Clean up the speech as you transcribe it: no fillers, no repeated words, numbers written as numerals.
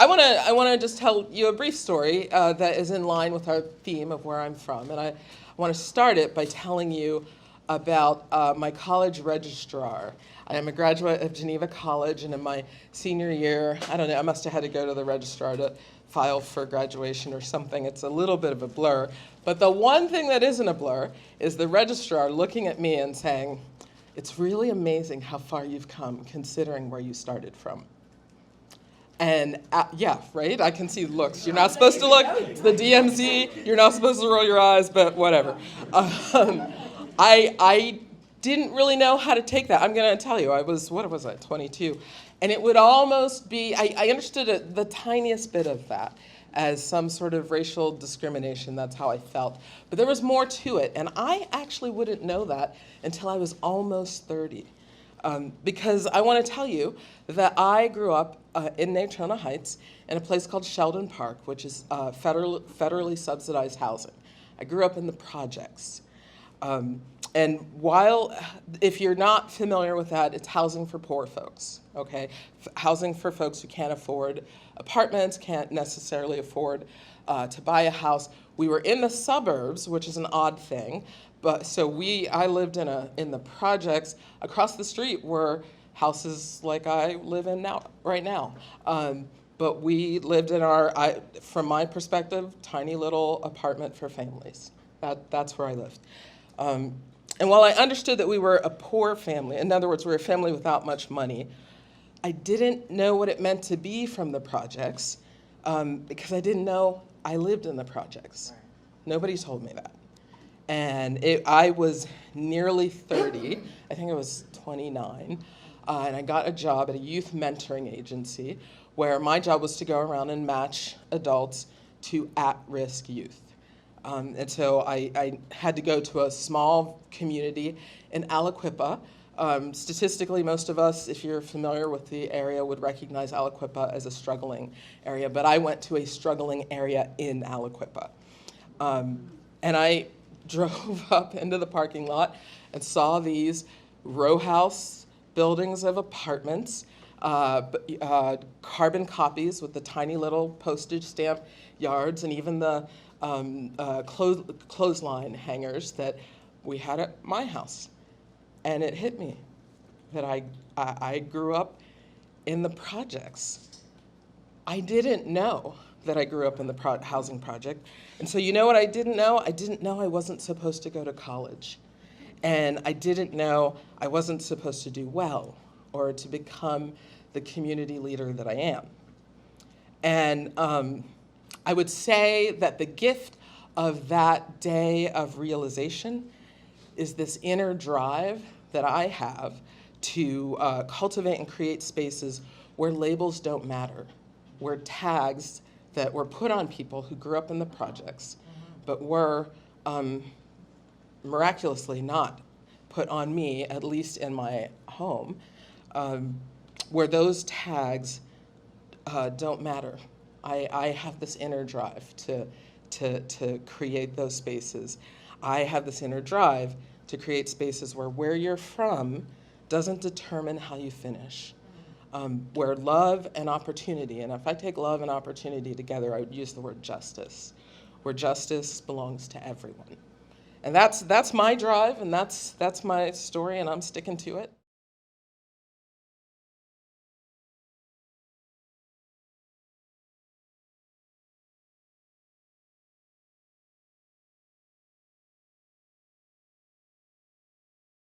I want to just tell you a brief story that is in line with our theme of where I'm from, and I want to start it by telling you about my college registrar. I am a graduate of Geneva College, and in my senior year, I don't know, I must have had to go to the registrar to file for graduation or something. It's a little bit of a blur. But the one thing that isn't a blur is the registrar looking at me and saying, "It's really amazing how far you've come considering where you started from." And yeah, right? I can see looks. You're not supposed to look. It's the DMZ. You're not supposed to roll your eyes, but whatever. I didn't really know how to take that. I'm going to tell you, what was I, 22? And it would almost be, I understood the tiniest bit of that as some sort of racial discrimination. That's how I felt. But there was more to it. And I actually wouldn't know that until I was almost 30. Because I want to tell you that I grew up in Natrona Heights in a place called Sheldon Park, which is federally subsidized housing. I grew up in the projects. And if you're not familiar with that, it's housing for poor folks, okay? Housing for folks who can't afford apartments, can't necessarily afford to buy a house. We were in the suburbs, which is an odd thing, but I lived in the projects. Across the street were houses like I live in right now. But we lived in from my perspective, tiny little apartment for families. That's where I lived. And while I understood that we were a poor family, in other words, we were a family without much money, I didn't know what it meant to be from the projects because I didn't know I lived in the projects. Right. Nobody told me that. And I was nearly 30, I think I was 29, and I got a job at a youth mentoring agency where my job was to go around and match adults to at-risk youth. And so I had to go to a small community in Aliquippa. Statistically, most of us, if you're familiar with the area, would recognize Aliquippa as a struggling area, but I went to a struggling area in Aliquippa. And I drove up into the parking lot and saw these row house buildings of apartments, carbon copies with the tiny little postage stamp yards, and even the clothesline hangers that we had at my house. And it hit me that I grew up in the projects. I didn't know that I grew up in the housing project. And so you know what I didn't know? I didn't know I wasn't supposed to go to college. And I didn't know I wasn't supposed to do well or to become the community leader that I am. And I would say that the gift of that day of realization is this inner drive that I have to cultivate and create spaces where labels don't matter, where tags that were put on people who grew up in the projects, but were miraculously not put on me, at least in my home, where those tags don't matter. I have this inner drive to create those spaces. I have this inner drive to create spaces where you're from doesn't determine how you finish. Where love and opportunity, and if I take love and opportunity together, I would use the word justice, where justice belongs to everyone. And that's my drive, and that's my story, and I'm sticking to it.